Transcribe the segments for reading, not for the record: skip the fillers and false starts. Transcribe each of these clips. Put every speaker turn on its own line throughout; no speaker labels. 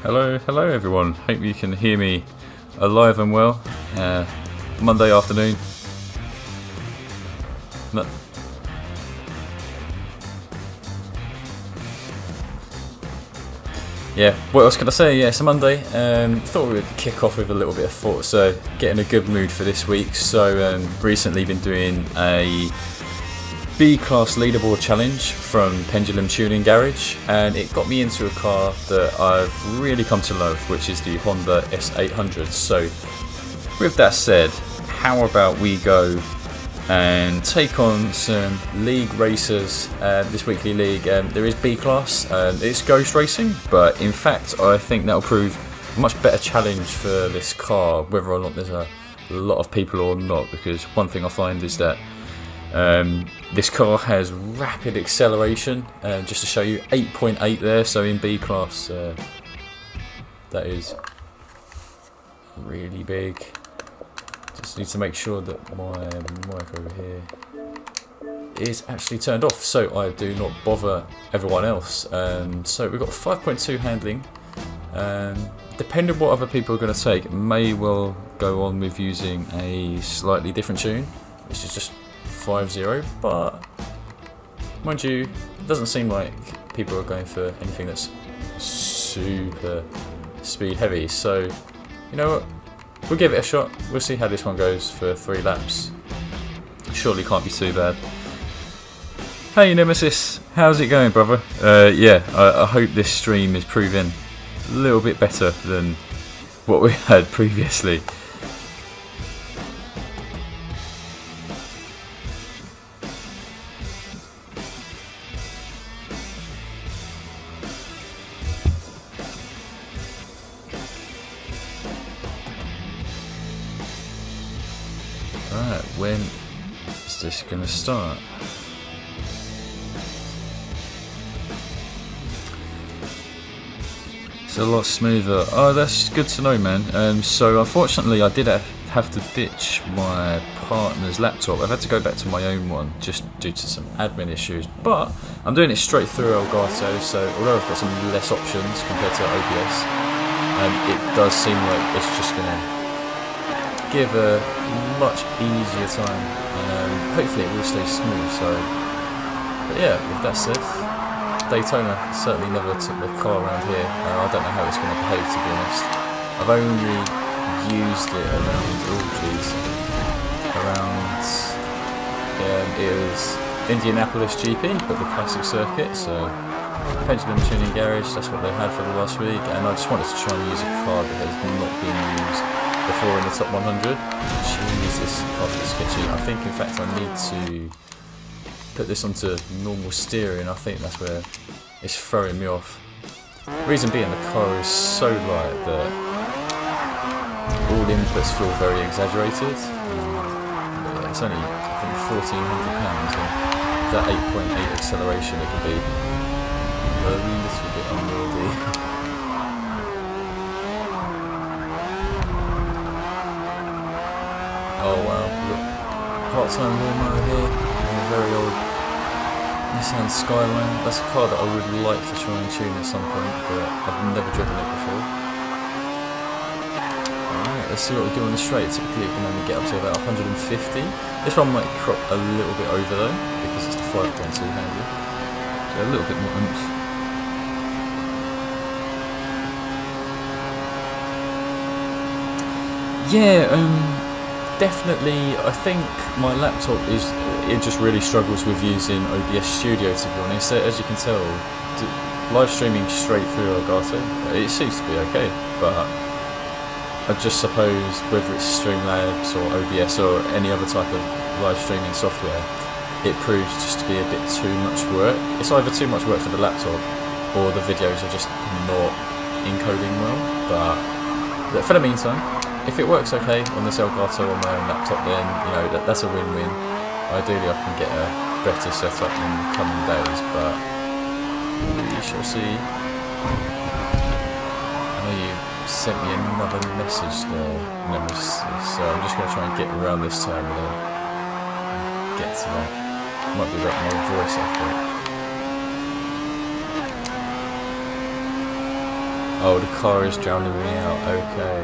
Hello everyone. Hope you can hear me alive and well. Monday afternoon. No. Yeah, what else can I say? Yeah, it's a Monday. Thought we would kick off with a little bit of Forza, get in a good mood for this week. So recently been doing a B-Class leaderboard challenge from Pendulum Tuning Garage, and it got me into a car that I've really come to love, which is the Honda S800. So with that said, how about we go and take on some league racers this weekly league. There is B-Class, it's ghost racing, but in fact I think that'll prove a much better challenge for this car, whether or not there's a lot of people or not, because one thing I find is that this car has rapid acceleration, just to show you, 8.8 there, so in B-Class that is really big. Just need to make sure that my mic over here is actually turned off so I do not bother everyone else. So we've got 5.2 handling. Depending on what other people are going to take, may well go on with using a slightly different tune, which is just 5.0, but mind you, it doesn't seem like people are going for anything that's super speed heavy, so you know what, we'll give it a shot. We'll see how this one goes for 3 laps. Surely can't be too bad. Hey Nemesis, how's it going, brother? Yeah, I hope this stream is proving a little bit better than what we had previously. Right, when is this going to start? It's a lot smoother. Oh, that's good to know, man. So unfortunately I did have to ditch my partner's laptop. I've had to go back to my own one just due to some admin issues, but I'm doing it straight through Elgato, so although I've got some less options compared to OBS, it does seem like it's just going to give a much easier time. Hopefully it will stay smooth. So, but yeah, with that said, Daytona certainly never took the car around here. I don't know how it's going to behave, to be honest. I've only used it around it was Indianapolis GP, but the classic circuit. So Pendulum Tuning Garage, that's what they had for the last week, and I just wanted to try and use a car that has not been used before in the top 100. Jeez, this car's a bit sketchy. I think in fact I need to put this onto normal steering. I think that's where it's throwing me off. Reason being, the car is so light that all inputs feel very exaggerated. Yeah, it's only, I think, £1,400, and that 8.8 acceleration, it can be a little bit unwieldy. Oh wow, look, part-time lawnmower here, a very old Nissan Skyline. That's a car that I would like to try and tune at some point, but I've never driven it before. Alright, let's see what we do on the straight. Typically it can only get up to about 150. This one might crop a little bit over though, because it's the 5.2 handle. So a little bit more oomph. Yeah, definitely, I think my laptop it just really struggles with using OBS Studio, to be honest. As you can tell, live streaming straight through Elgato, it seems to be okay, but I just suppose whether it's Streamlabs or OBS or any other type of live streaming software, it proves just to be a bit too much work. It's either too much work for the laptop or the videos are just not encoding well, but for the meantime, if it works okay on this Elgato on my own laptop, then you know that's a win-win. Ideally I can get a better setup in the coming days, but we shall see. I know you sent me another message there, Nemesis, so I'm just going to try and get around this turn and then get to that. Might be like my voice, I think. Oh, the car is drowning me out. Okay.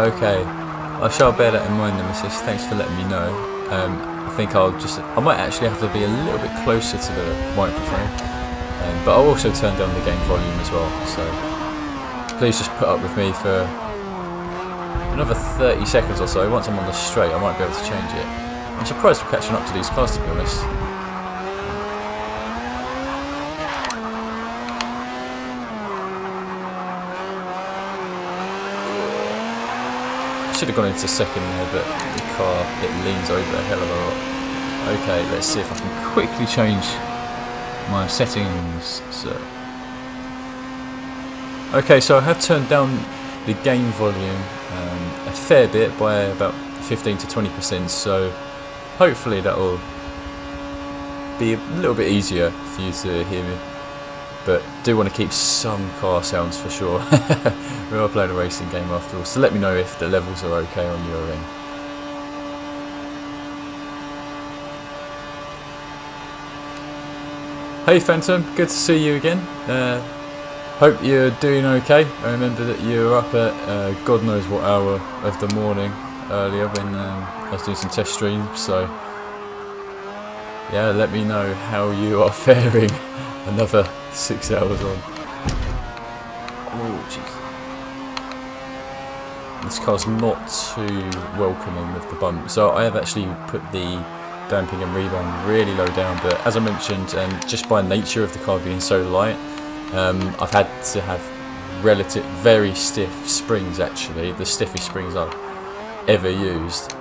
Okay. I shall bear that in mind, Nemesis. Thanks for letting me know. I think I might actually have to be a little bit closer to the microphone. But I'll also turn down the game volume as well. So please just put up with me for another 30 seconds or so. Once I'm on the straight, I might be able to change it. I'm surprised we're catching up to these cars, to be honest. Should have gone into second there, but the car, it leans over a hell of a lot. Okay, let's see if I can quickly change my settings. Okay, so I have turned down the game volume a fair bit by about 15 to 20%, so hopefully that will be a little bit easier for you to hear me. But do want to keep some car sounds for sure. We are playing a racing game after all, so let me know if the levels are okay on your end. Hey Phantom, good to see you again. Hope you're doing okay. I remember that you were up at God knows what hour of the morning earlier when I was doing some test streams, so yeah, let me know how you are faring. Another 6 hours on. Oh jeez. This car's not too welcoming with the bump, so I have actually put the damping and rebound really low down, but as I mentioned, just by nature of the car being so light, I've had to have very stiff springs, actually, the stiffest springs I've ever used,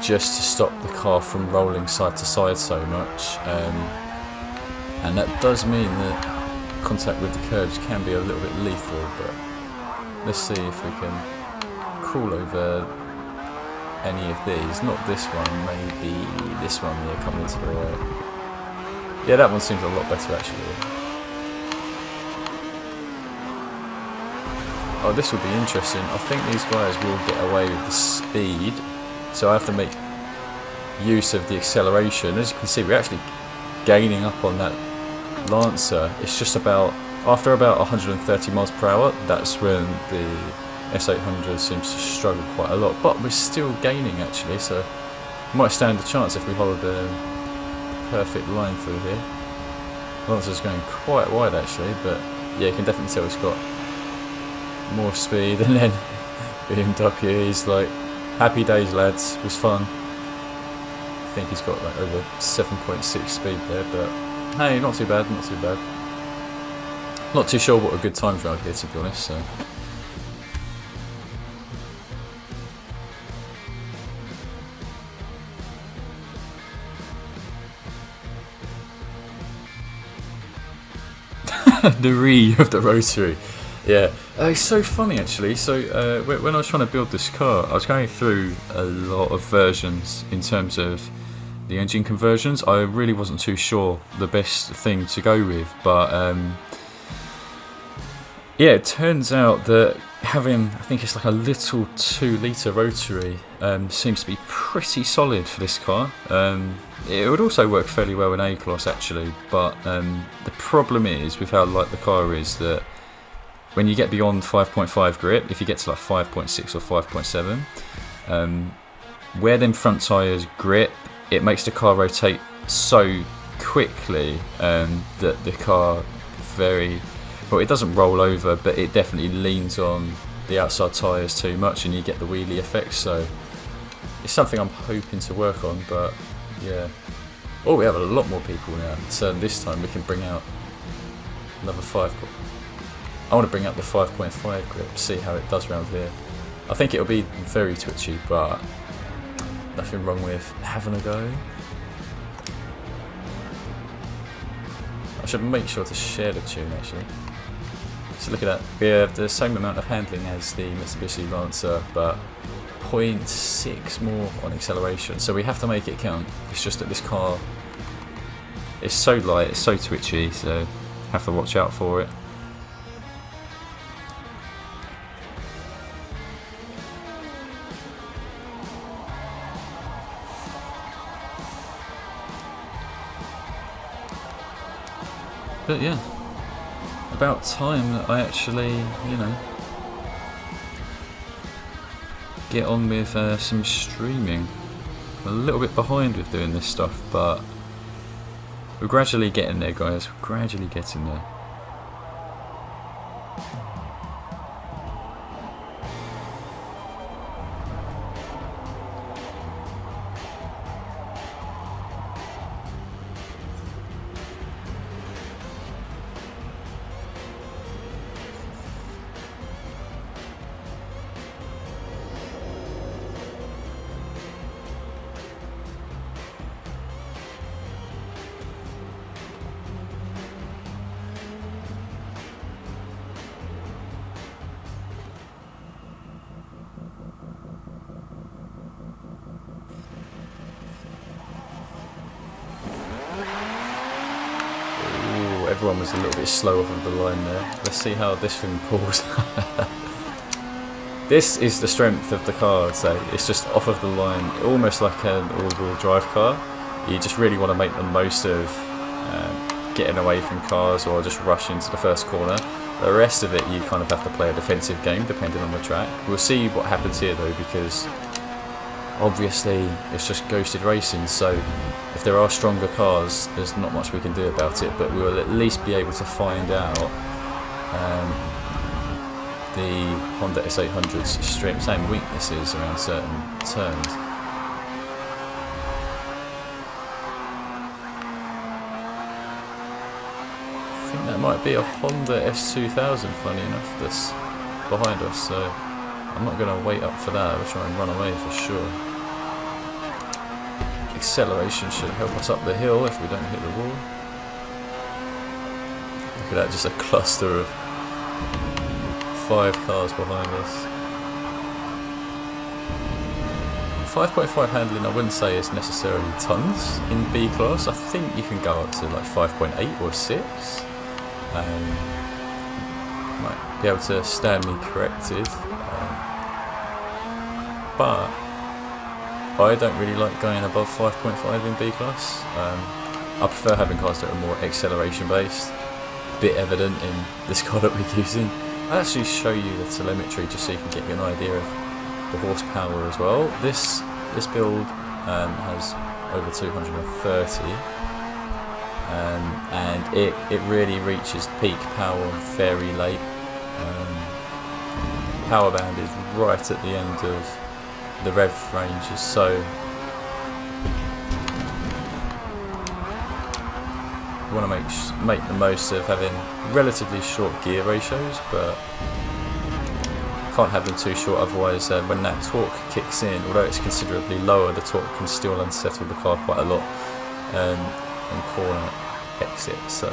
just to stop the car from rolling side to side so much. And that does mean that contact with the curbs can be a little bit lethal, but let's see if we can crawl over any of these. Not this one, maybe this one here coming to the right. Yeah, that one seems a lot better actually. Oh, this will be interesting. I think these guys will get away with the speed, so I have to make use of the acceleration. As you can see, we're actually gaining up on that Lancer. It's just about, after about 130 miles per hour, that's when the S800 seems to struggle quite a lot, but we're still gaining actually, so we might stand a chance if we hold a perfect line through here. Lancer's going quite wide actually, but yeah, you can definitely tell it's got more speed. And then BMW, he's like, happy days lads, it was fun. I think he's got like over 7.6 speed there, but hey, not too bad, not too bad. Not too sure what a good time's around here, to be honest, so. The re of the rotary. Yeah, it's so funny actually. So when I was trying to build this car, I was going through a lot of versions in terms of the engine conversions. I really wasn't too sure the best thing to go with, but yeah, it turns out that having, I think it's like a little 2-litre rotary seems to be pretty solid for this car. It would also work fairly well in A-Class actually, but the problem is with how light the car is that when you get beyond 5.5 grip, if you get to like 5.6 or 5.7, where them front tyres grip, it makes the car rotate so quickly that the car well, it doesn't roll over, but it definitely leans on the outside tyres too much and you get the wheelie effect, so it's something I'm hoping to work on, but yeah. Oh, we have a lot more people now, so this time we can bring out another 5. I want to bring up the 5.5 grip, see how it does around here. I think it'll be very twitchy, but nothing wrong with having a go. I should make sure to share the tune actually. So look at that, we have the same amount of handling as the Mitsubishi Lancer, but 0.6 more on acceleration, so we have to make it count. It's just that this car is so light, it's so twitchy, so have to watch out for it. But yeah, about time that I actually, you know, get on with some streaming. I'm a little bit behind with doing this stuff, but we're gradually getting there, guys. We're gradually getting there. Everyone was a little bit slow off of the line there. Let's see how this thing pulls. This is the strength of the car, I'd say. It's just off of the line, almost like an all-wheel drive car. You just really want to make the most of getting away from cars or just rush into the first corner. The rest of it, you kind of have to play a defensive game depending on the track. We'll see what happens here though, because obviously it's just ghosted racing, so if there are stronger cars there's not much we can do about it, but we will at least be able to find out the Honda S800's strengths and weaknesses around certain turns. I think that might be a Honda S2000, funny enough, that's behind us, so I'm not going to wait up for that. I'll try and run away for sure. Acceleration should help us up the hill if we don't hit the wall. Look at that, just a cluster of 5 cars behind us. 5.5 handling, I wouldn't say is necessarily tons in B class. I think you can go up to like 5.8 or 6. Might be able to stand me corrected. But I don't really like going above 5.5 in B class. I prefer having cars that are more acceleration based. Bit evident in this car that we're using. I'll actually show you the telemetry just so you can get an idea of the horsepower as well. This build has over 230, and it really reaches peak power very late. Power band is right at the end of the rev ranges, so you want to make the most of having relatively short gear ratios, but can't have them too short, otherwise when that torque kicks in, although it's considerably lower, the torque can still unsettle the car quite a lot in corner exit. So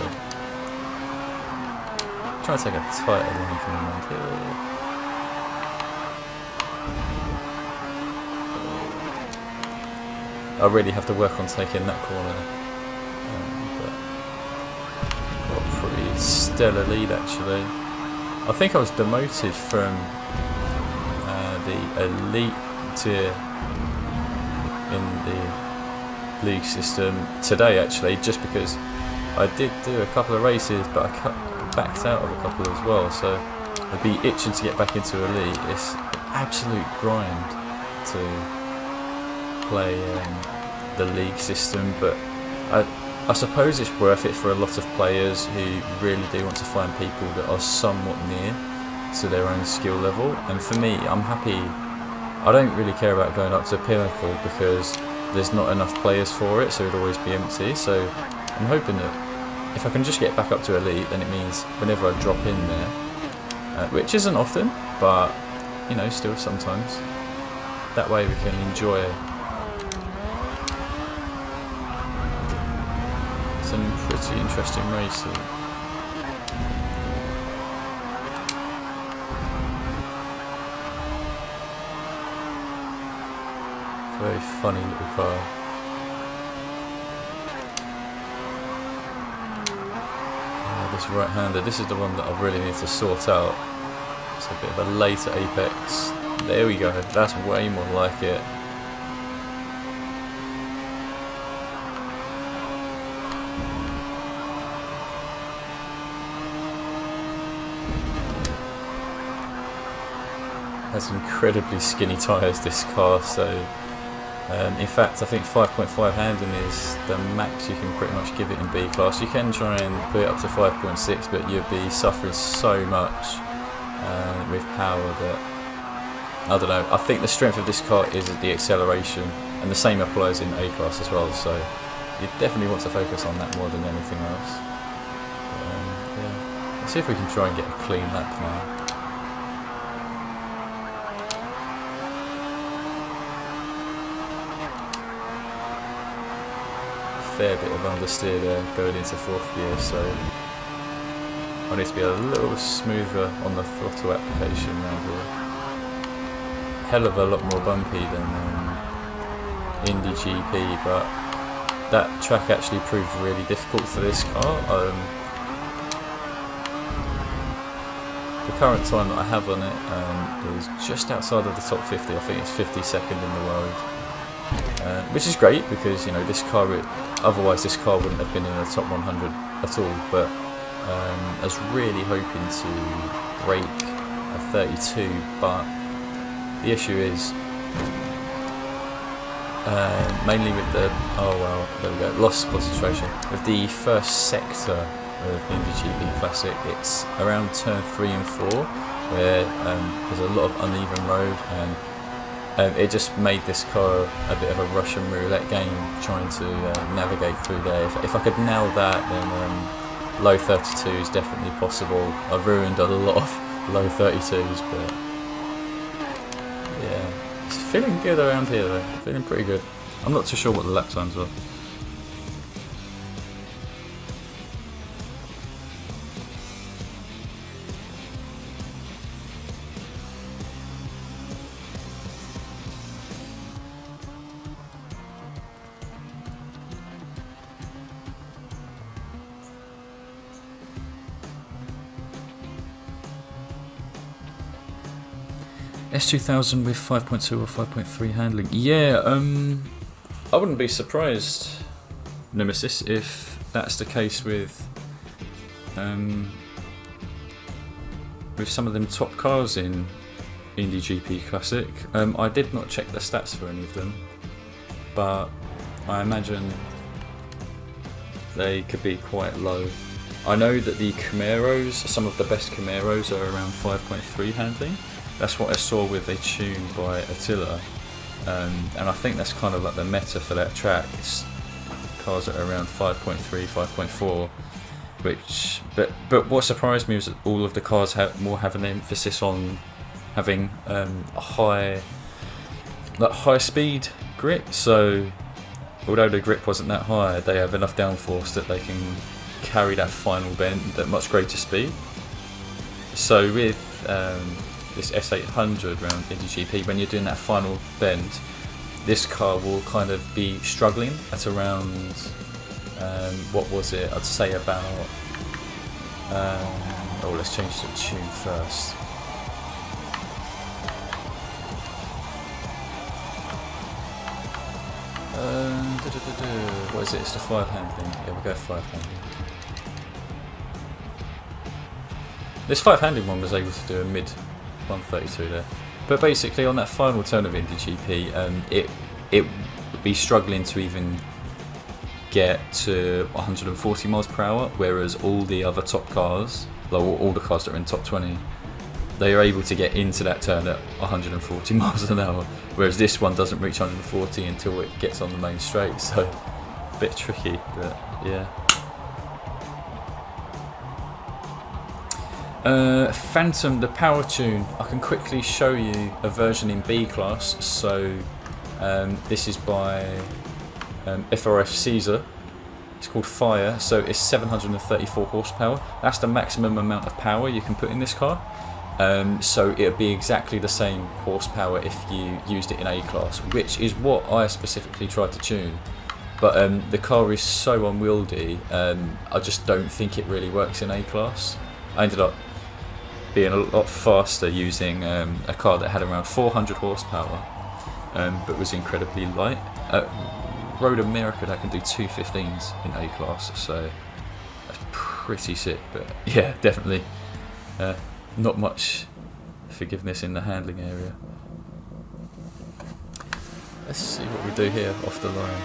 try to take a tighter line coming around here. I really have to work on taking that corner, but got a pretty stellar lead actually. I think I was demoted from the elite tier in the league system today actually, just because I did do a couple of races, but I backed out of a couple as well, so I'd be itching to get back into elite. It's an absolute grind to play the league system, but I suppose it's worth it for a lot of players who really do want to find people that are somewhat near to their own skill level. And for me, I'm happy. I don't really care about going up to Pinnacle because there's not enough players for it, so it'll always be empty. So I'm hoping that if I can just get back up to elite, then it means whenever I drop in there, which isn't often, but you know, still sometimes, that way we can enjoy some pretty interesting racing. Very funny little car. This right-hander, this is the one that I really need to sort out. It's a bit of a later apex. There we go, that's way more like it. has incredibly skinny tyres, this car, so in fact I think 5.5 handling is the max you can pretty much give it in B class. You can try and put it up to 5.6, but you'll be suffering so much with power that, I don't know, I think the strength of this car is the acceleration, and the same applies in A class as well, so you definitely want to focus on that more than anything else. Yeah. Let's see if we can try and get a clean lap now. Fair bit of understeer there going into 4th gear, so I need to be a little smoother on the throttle application around here. Hell of a lot more bumpy than Indy GP, but that track actually proved really difficult for this car. The current time that I have on it is just outside of the top 50. I think it's 52nd in the world, which is great because, you know, this car, otherwise this car wouldn't have been in the top 100 at all. But I was really hoping to break a 32, but the issue is mainly with the, oh well, there we go, lost concentration. With the first sector of Indy GP Classic, it's around turn 3 and 4 where there's a lot of uneven road, and it just made this car a bit of a Russian roulette game trying to navigate through there. If I could nail that, then low 32 is definitely possible. I've ruined a lot of low 32s, but yeah, it's feeling good around here though, feeling pretty good. I'm not too sure what the lap times are. S2000 with 5.2 or 5.3 handling. Yeah, I wouldn't be surprised, Nemesis, if that's the case with some of them top cars in Indy GP Classic. I did not check the stats for any of them, but I imagine they could be quite low. I know that the Camaros, some of the best Camaros, are around 5.3 handling. That's what I saw with a tune by Attila, and I think that's kind of like the meta for that track. It's cars that are around 5.3, 5.4, which, but what surprised me was that all of the cars have an emphasis on having a high speed grip. So although the grip wasn't that high, they have enough downforce that they can carry that final bend at much greater speed. So with this S800 round Indy GP, when you're doing that final bend, this car will kind of be struggling at around, what was it, I'd say about, oh, let's change the tune first. What is it, it's the 5 handling, yeah, we'll go 5 handling. This 5 handling one was able to do a mid 132 there, but basically on that final turn of Indy GP, it would be struggling to even get to 140 miles per hour, whereas all the other top cars, like all the cars that are in top 20, they are able to get into that turn at 140 miles an hour, whereas this one doesn't reach 140 until it gets on the main straight, so a bit tricky, but yeah. Phantom, the power tune, I can quickly show you a version in B class. So this is by FRF Caesar. It's called Fire, so it's 734 horsepower. That's the maximum amount of power you can put in this car. So it would be exactly the same horsepower if you used it in A class, which is what I specifically tried to tune. But the car is so unwieldy, I just don't think it really works in A class. I ended up being a lot faster using a car that had around 400 horsepower, but was incredibly light. Road America that can do 215s in A class, so that's pretty sick. But yeah, definitely not much forgiveness in the handling area. Let's see what we do here off the line.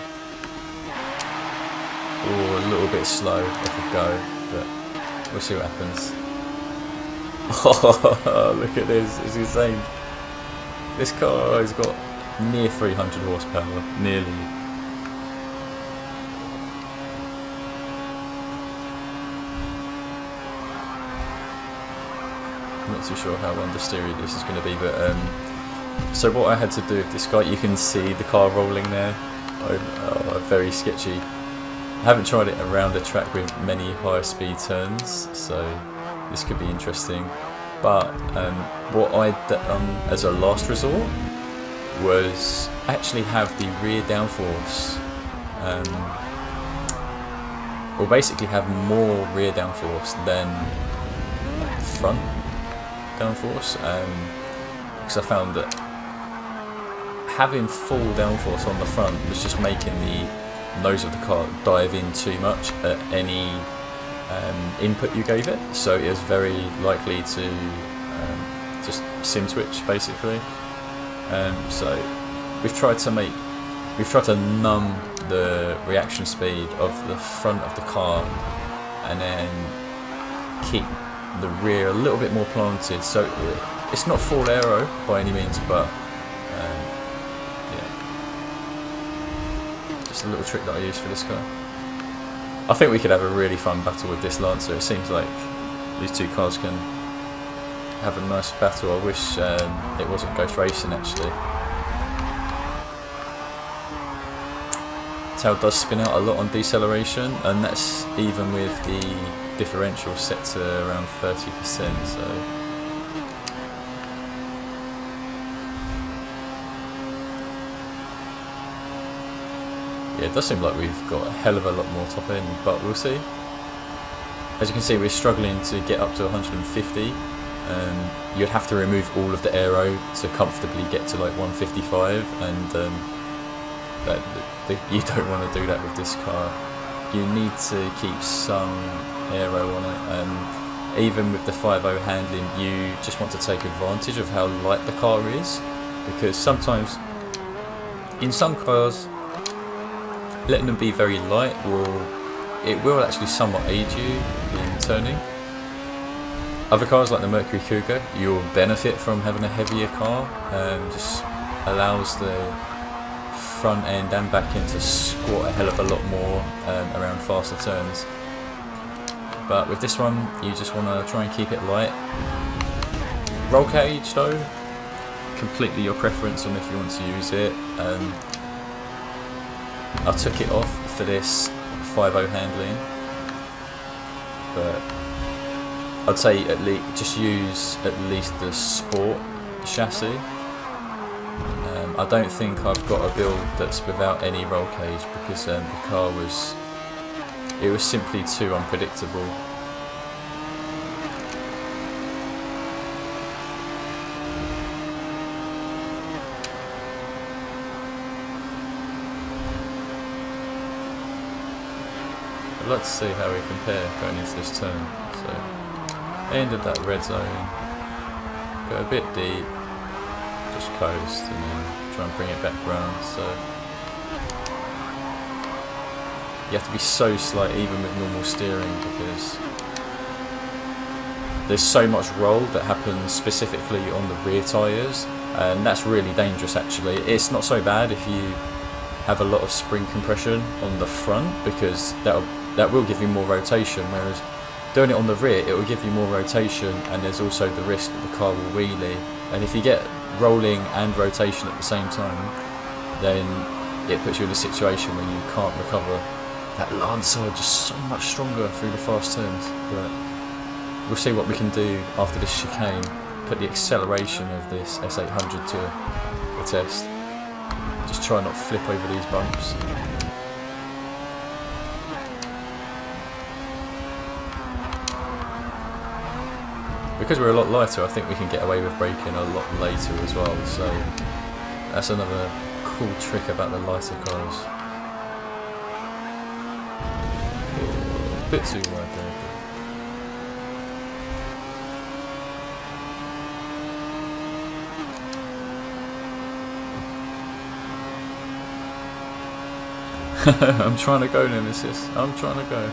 Oh, a little bit slow off the go, but we'll see what happens. Oh, look at this, it's insane. This car has got near 300 horsepower, nearly. I'm not too sure how understeery this is going to be, but so what I had to do with this car, you can see the car rolling there. Very sketchy. I haven't tried it around the track with many high speed turns, so this could be interesting. But what I'd done as a last resort was actually have the rear downforce, or basically have more rear downforce than front downforce, because I found that having full downforce on the front was just making the nose of the car dive in too much at any input you gave it, so it was very likely to just sim switch basically. So we've tried to numb the reaction speed of the front of the car and then keep the rear a little bit more planted, so it's not full aero by any means, but yeah, just a little trick that I use for this car. I think we could have a really fun battle with this Lancer. It seems like these two cars can have a nice battle. I wish it wasn't Ghost Racing actually. Tail does spin out a lot on deceleration, and that's even with the differential set to around 30%, so yeah, it does seem like we've got a hell of a lot more top end, but we'll see. As you can see, we're struggling to get up to 150. You'd have to remove all of the aero to comfortably get to like 155, and you don't want to do that with this car. You need to keep some aero on it, and even with the 5.0 handling, you just want to take advantage of how light the car is, because sometimes in some cars letting them be very light will actually somewhat aid you in turning. Other cars like the Mercury Cougar, you'll benefit from having a heavier car, just allows the front end and back end to squat a hell of a lot more around faster turns. But with this one, you just want to try and keep it light. Roll cage though, completely your preference on if you want to use it. I took it off for this 5.0 handling, but I'd say at least just use at least the Sport chassis. I don't think I've got a build that's without any roll cage, because the car was simply too unpredictable. I'd like to see how we compare going into this turn. So, end of that red zone, go a bit deep, just coast, and then try and bring it back round. So you have to be so slight even with normal steering, because there's so much roll that happens specifically on the rear tyres, and that's really dangerous actually. It's not so bad if you have a lot of spring compression on the front, because that will give you more rotation, whereas doing it on the rear, it will give you more rotation, and there's also the risk that the car will wheelie, and if you get rolling and rotation at the same time, then it puts you in a situation where you can't recover. That Lancer just so much stronger through the fast turns, but we'll see what we can do after this chicane. Put the acceleration of this S800 to a test. Just try not to flip over these bumps. Because we're a lot lighter, I think we can get away with braking a lot later as well, so that's another cool trick about the lighter cars. A bit too wide there. I'm trying to go, Nemesis. I'm trying to go.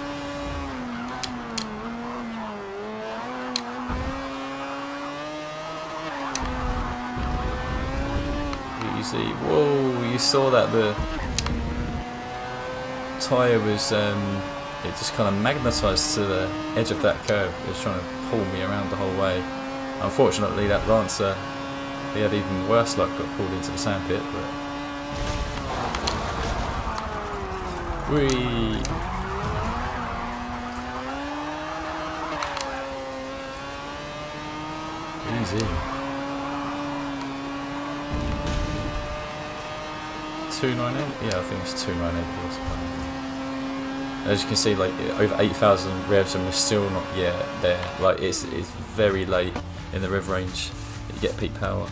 Easy. Whoa, you saw that the tyre was, it just kind of magnetised to the edge of that curve. It was trying to pull me around the whole way. Unfortunately, that Lancer, he had even worse luck, got pulled into the sandpit. But whee! Easy. 298? Yeah, I think it's 298 horsepower. As you can see, like over 8,000 revs and we're still not yet there. Like it's very late in the rev range that you get peak power.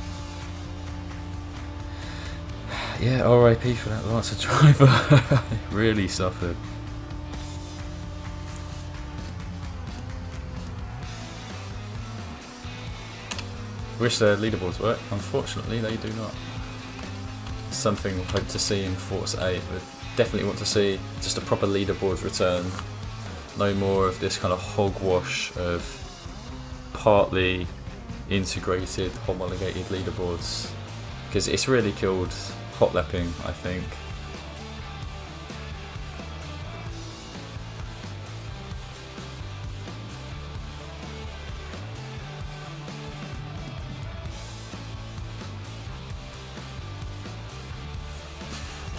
Yeah, RIP for that Lancer driver. Really suffered. Wish their leaderboards work. Unfortunately, they do not. Something we hope to see in Forza 8. We definitely want to see just a proper leaderboards return. No more of this kind of hogwash of partly integrated, homologated leaderboards. Because it's really killed hot lapping, I think.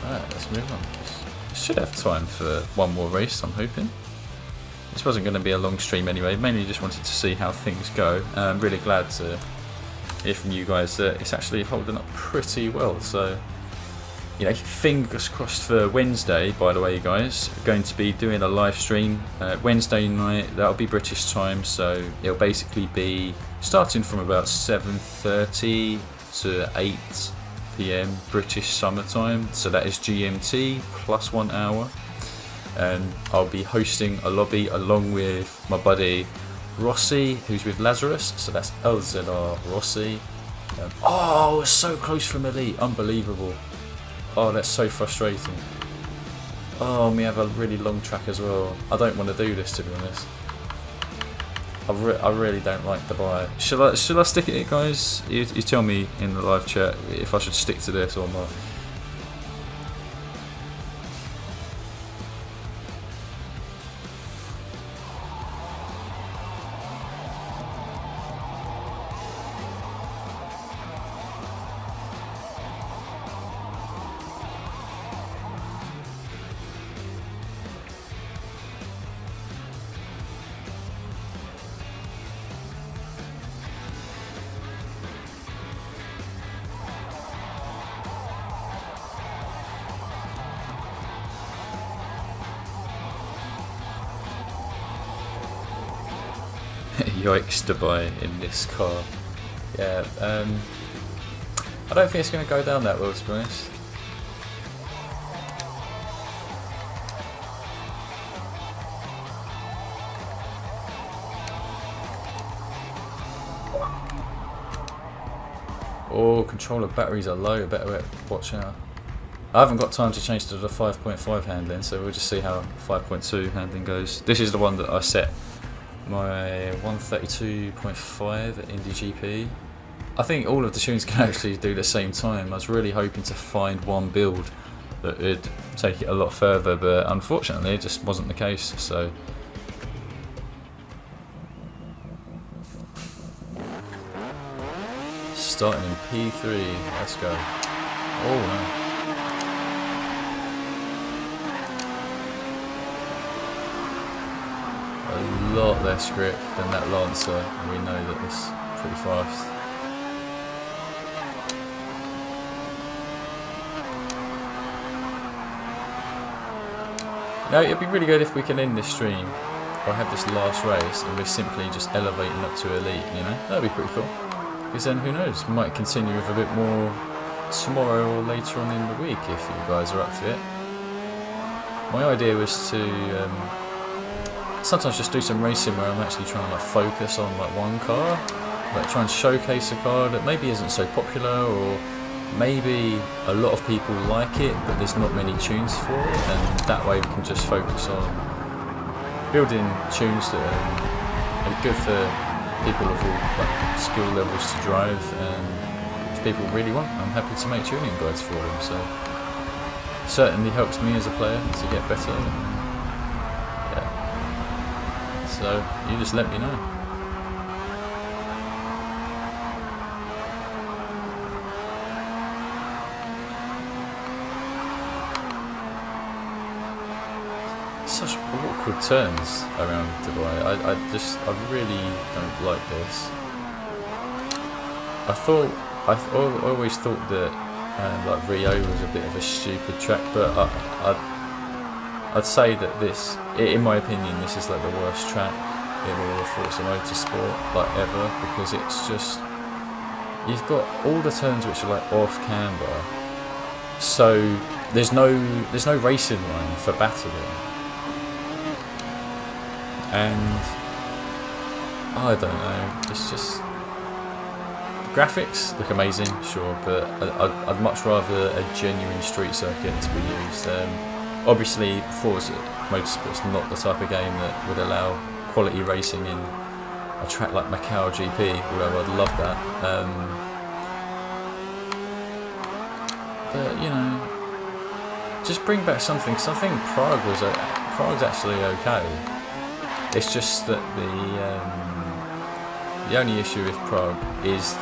Alright, let's move on. Should have time for one more race, I'm hoping. This wasn't going to be a long stream anyway, mainly just wanted to see how things go. I'm really glad to hear from you guys that it's actually holding up pretty well. So, you know, fingers crossed for Wednesday, by the way, guys. Going to be doing a live stream Wednesday night, that'll be British time, so it'll basically be starting from about 7:30 to 8 PM British summertime, so that is GMT plus 1 hour, and I'll be hosting a lobby along with my buddy Rossi, who's with Lazarus, so that's LZR Rossi. Oh, so close from Elite, unbelievable. Oh, that's so frustrating. Oh, we have a really long track as well. I don't want to do this, to be honest. I really don't like the buy. Should I stick at it, guys? You tell me in the live chat if I should stick to this or not. Yikes to buy in this car. Yeah, I don't think it's going to go down that well, to be honest. Oh, controller batteries are low, better watch out. I haven't got time to change to the 5.5 handling, so we'll just see how 5.2 handling goes. This is the one that I set my 132.5 at Indy GP. I think all of the tunes can actually do the same time. I was really hoping to find one build that would take it a lot further, but unfortunately it just wasn't the case. So starting in P3, let's go. Oh no. A lot less grip than that Lancer, and we know that it's pretty fast. Now it'd be really good if we can end this stream or have this last race and we're simply just elevating up to Elite, you know? That'd be pretty cool. Because then who knows, we might continue with a bit more tomorrow or later on in the week if you guys are up for it. My idea was to sometimes just do some racing where I'm actually trying to like focus on like one car, like try and showcase a car that maybe isn't so popular or maybe a lot of people like it, but there's not many tunes for it, and that way we can just focus on building tunes that are good for people of all skill levels to drive, and if people really want, I'm happy to make tuning guides for them. So certainly helps me as a player to get better. Yeah. So you just let me know. Such awkward turns around Dubai. I really don't like this. I always thought that like Rio was a bit of a stupid track, but I'd say that this, in my opinion, this is like the worst track in all of Forza Motorsport like ever, because it's just, you've got all the turns which are like off camber, so there's no racing line for battling. And I don't know, it's just, graphics look amazing, sure, but I'd much rather a genuine street circuit to be used. Obviously, Forza Motorsport's not the type of game that would allow quality racing in a track like Macau GP, although I'd love that. But you know, just bring back something, because I think Prague's actually okay. It's just that the only issue with Prague is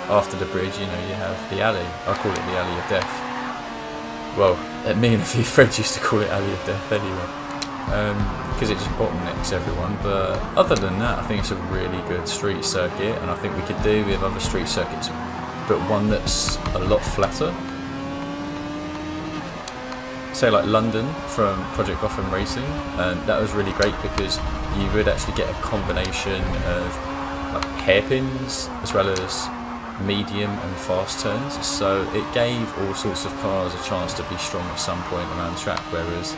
after the bridge, you know, you have the alley. I call it the Alley of Death. Well, me and a few friends used to call it Alley of Death anyway, because it just bottlenecks everyone. But other than that, I think it's a really good street circuit, and I think we could do with other street circuits, but one that's a lot flatter. Say like London from Project Gotham Racing, and that was really great because you would actually get a combination of like hairpins as well as medium and fast turns, so it gave all sorts of cars a chance to be strong at some point around the track, whereas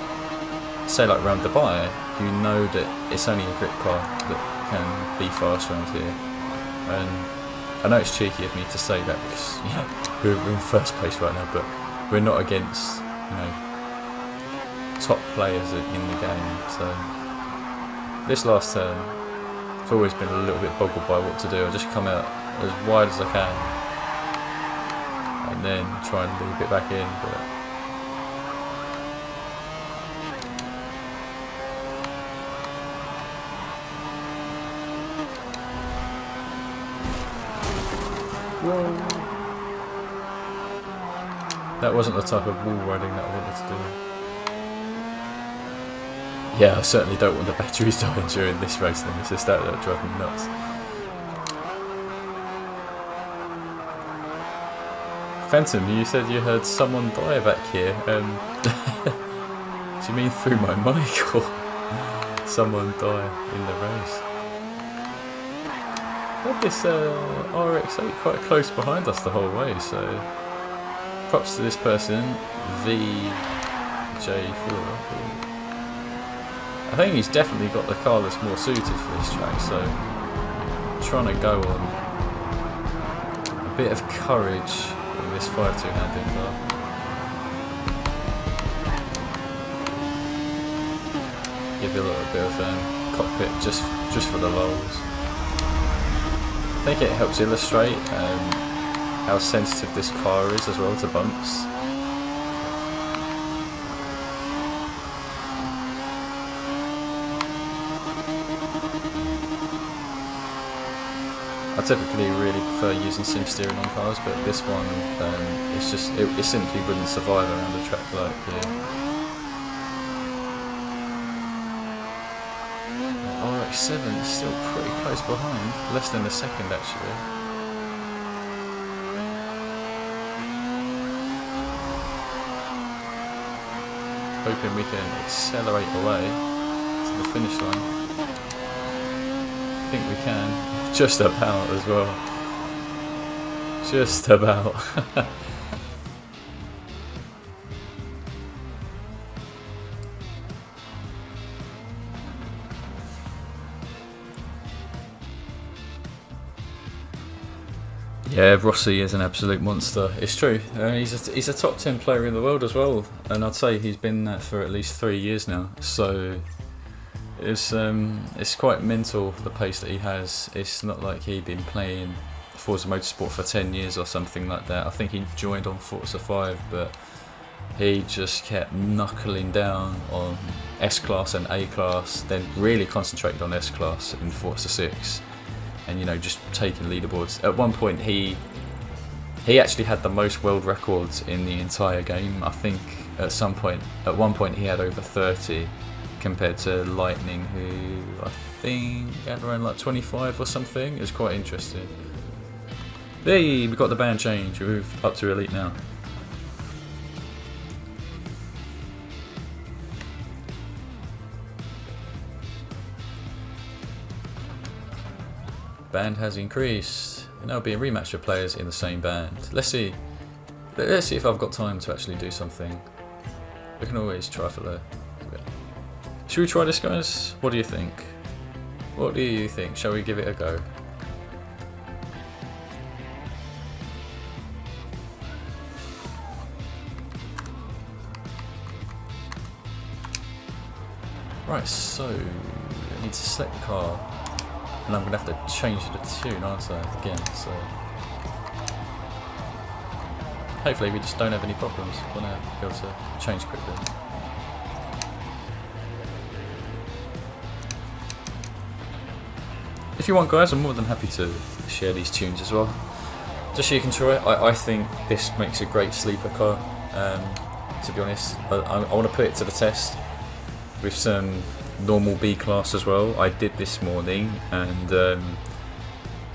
say like around Dubai, you know that it's only a grip car that can be fast around here. And I know it's cheeky of me to say that because, you know, we're in first place right now, but we're not against, you know, top players in the game. So this last turn, I've always been a little bit boggled by what to do. I just come out as wide as I can and then try and leave it back in, but whoa. That wasn't the type of wall riding that I wanted to do. Yeah, I certainly don't want the batteries dying during this race, then it's just that would drive me nuts. Phantom, you said you heard someone die back here. Do you mean through my mic, or someone die in the race? I had this RX-8 quite close behind us the whole way, so props to this person, VJ4. I think he's definitely got the car that's more suited for this track, so I'm trying to go on a bit of courage in this 5.2-handed car. Give it a little bit of cockpit just for the lulz. I think it helps illustrate how sensitive this car is as well to bumps. I typically really prefer using sim steering on cars, but this one, it's just it simply wouldn't survive around a track like here. RX-7 is still pretty close behind, less than a second actually. Hoping we can accelerate away to the finish line. I think we can. Just about as well. Just about. Yeah, Rossi is an absolute monster. It's true. He's a top 10 player in the world as well, and I'd say he's been that for at least 3 years now. So it's quite mental, the pace that he has. It's not like he'd been playing Forza Motorsport for 10 years or something like that. I think he joined on Forza 5, but he just kept knuckling down on S-Class and A-Class, then really concentrated on S-Class in Forza 6. And just taking leaderboards. At one point, he actually had the most world records in the entire game. I think at one point he had over 30, compared to Lightning, who I think had around like 25 or something. It was quite interesting. Hey, we got the band change. We moved up to Elite now. Band has increased. And now being rematched with players in the same band. Let's see if I've got time to actually do something. We can always try for the. Should we try this, guys? What do you think? What do you think? Shall we give it a go? Right, so I need to select the car. And I'm going to have to change the tune, aren't I, again, so... Hopefully we just don't have any problems. I want to be able to change quickly. If you want, guys, I'm more than happy to share these tunes as well. Just so you can try it. I think this makes a great sleeper car, to be honest. I want to put it to the test with some normal B class as well. I did this morning, and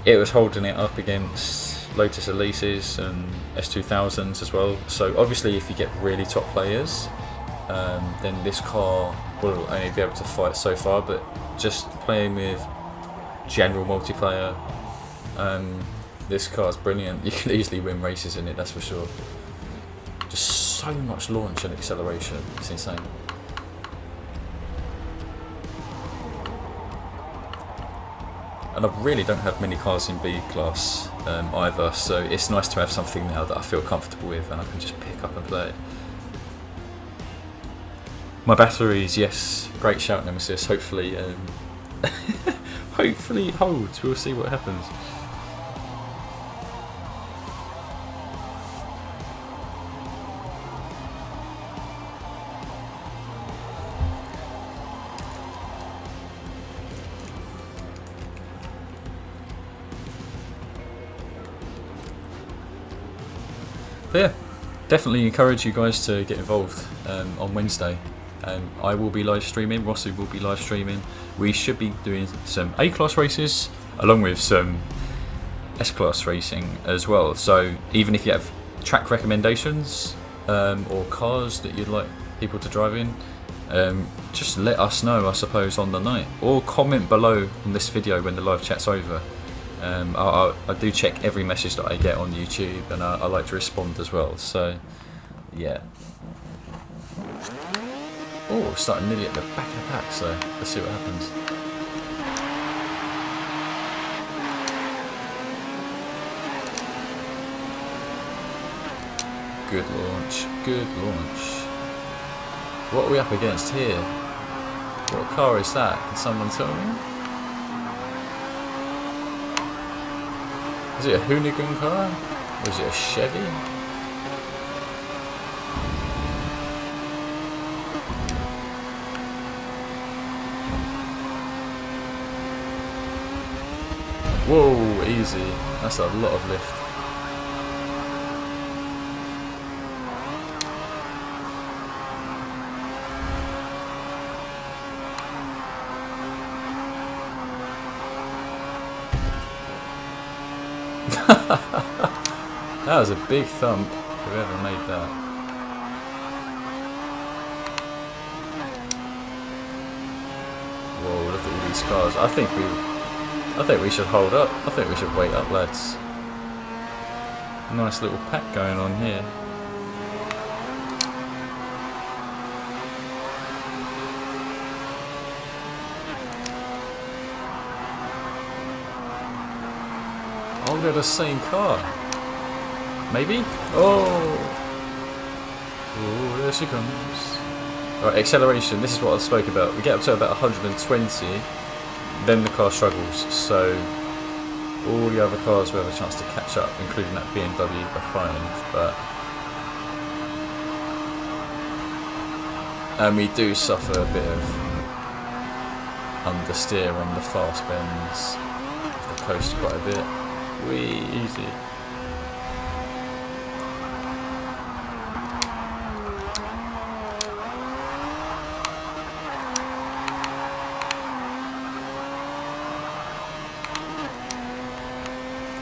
it was holding it up against Lotus Elises and S2000s as well. So obviously if you get really top players, then this car will only be able to fight so far, but just playing with general multiplayer, this car's brilliant. You can easily win races in it, that's for sure. Just so much launch and acceleration, it's insane. And I really don't have many cars in B class either, so it's nice to have something now that I feel comfortable with and I can just pick up and play. My batteries, yes, great shout, Nemesis. Hopefully, hopefully it holds. We'll see what happens. But yeah, definitely encourage you guys to get involved on Wednesday. I will be live streaming, Rossi will be live streaming. We should be doing some A-class races along with some S-class racing as well. So even if you have track recommendations or cars that you'd like people to drive in, just let us know, I suppose, on the night. Or comment below on this video when the live chat's over. I do check every message that I get on YouTube, and I like to respond as well, so yeah. Oh, we're starting nearly at the back of the pack, so let's see what happens. Good launch, good launch. What are we up against here? What car is that? Can someone tell me? Is it a Hoonigan car? Or is it a Chevy? Whoa, easy. That's a lot of lift. That was a big thump, whoever made that. Whoa, look at all these cars. I think we should hold up. I think we should wait up, lads. Nice little pack going on here. Oh Oh, they're the same car. Maybe? Oh! Oh, there she comes. Right, acceleration. This is what I spoke about. We get up to about 120, then the car struggles. So all the other cars will have a chance to catch up, including that BMW behind. And we do suffer a bit of understeer on the fast bends. Have to coast quite a bit. Wee, easy.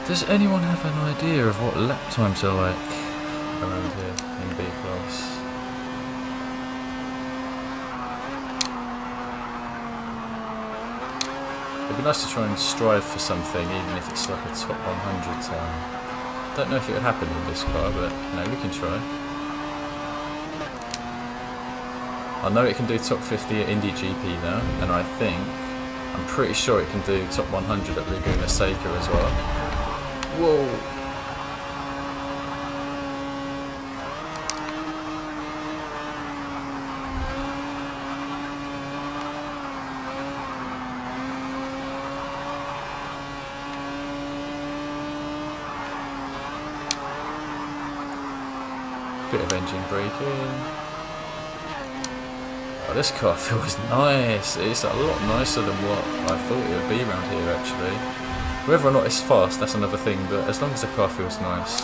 Does anyone have an idea of what lap times are like around here in B class? It'd be nice to try and strive for something, even if it's like a top 100 time. Don't know if it would happen with this car, but we can try. I know it can do top 50 at Indy GP now, and I'm pretty sure it can do top 100 at Laguna Seca as well. Whoa! Bit of engine braking. Oh, this car feels nice. It's a lot nicer than what I thought it would be around here actually. Whether or not it's fast, that's another thing, but as long as the car feels nice.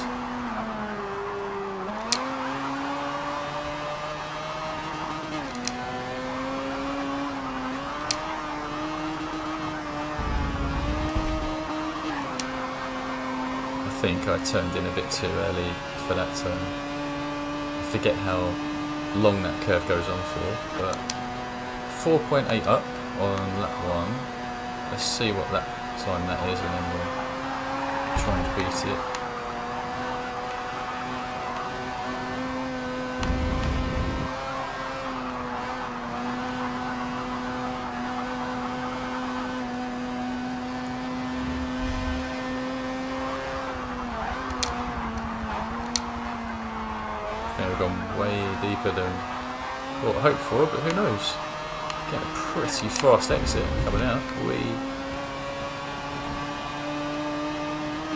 I think I turned in a bit too early for that turn. I forget how long that curve goes on for, but 4.8 up on lap 1. Let's see what that time that is, and then we'll try and beat it. I think we've gone way deeper than what I hoped for, but who knows? Getting a pretty fast exit coming out.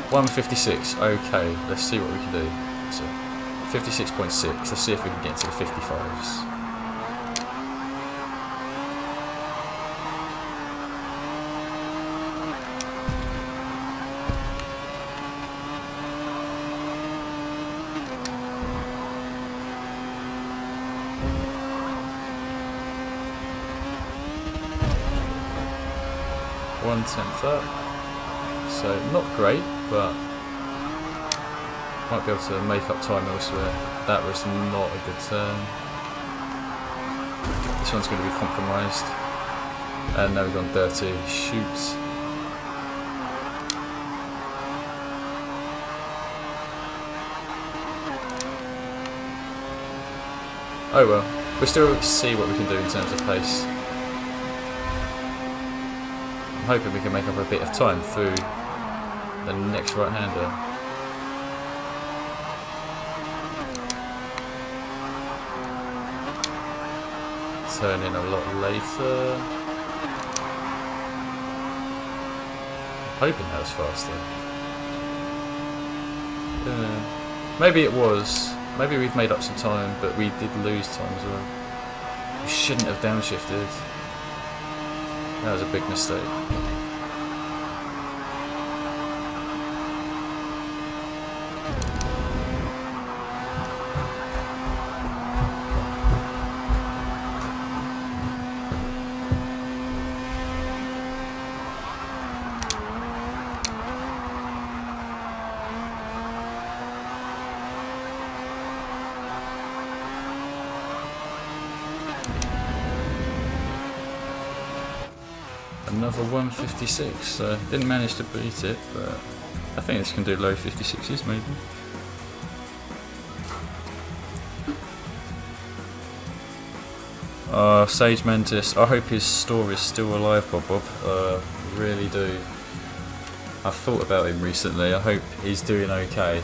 156, okay, let's see what we can do. So 56.6, let's see if we can get to the 55s. .1 up, so not great, but might be able to make up time elsewhere. That was not a good turn. This one's going to be compromised. And now we've gone dirty. Shoot. Oh well, we'll still see what we can do in terms of pace. I'm hoping we can make up a bit of time through the next right-hander. Turn in a lot later. I'm hoping that was faster. Maybe it was. Maybe we've made up some time, but we did lose time as well. We shouldn't have downshifted. That was a big mistake. Another 156, didn't manage to beat it, but I think this can do low 56s maybe. Sage Mantis, I hope his store is still alive, Bob. Really do. I've thought about him recently. I hope he's doing okay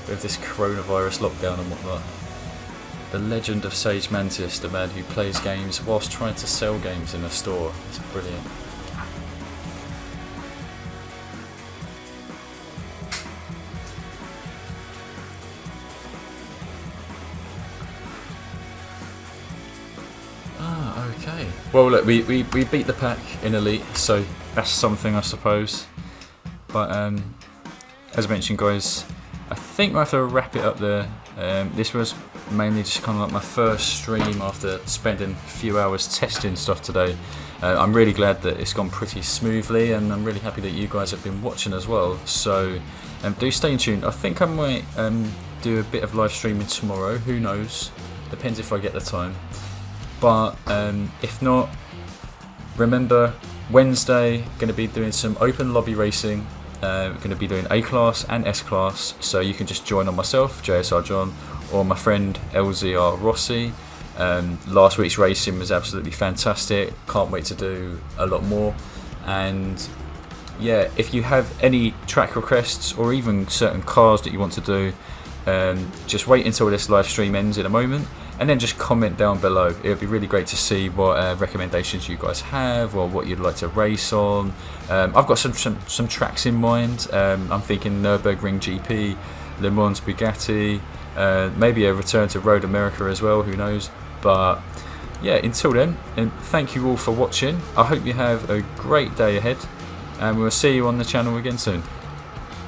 with this coronavirus lockdown and whatnot. The legend of Sage Mantis, the man who plays games whilst trying to sell games in a store. It's brilliant. Okay. Well, look, we beat the pack in Elite, so that's something, I suppose. But as I mentioned, guys, I think we'll have to wrap it up there. This was mainly just kind of like my first stream after spending a few hours testing stuff today. I'm really glad that it's gone pretty smoothly, and I'm really happy that you guys have been watching as well. So do stay tuned. I think I might do a bit of live streaming tomorrow. Who knows? Depends if I get the time. But if not, remember, Wednesday going to be doing some open lobby racing. We're going to be doing A class and S class, so you can just join on myself, JSR John, or my friend LZR Rossi. Last week's racing was absolutely fantastic. Can't wait to do a lot more. And yeah, if you have any track requests or even certain cars that you want to do, just wait until this live stream ends in a moment, and then just comment down below. It would be really great to see what recommendations you guys have, or what you'd like to race on. I've got some tracks in mind. I'm thinking Nürburgring GP, Le Mans Bugatti, maybe a return to Road America as well, who knows. But yeah, until then, and thank you all for watching. I hope you have a great day ahead, and we'll see you on the channel again soon.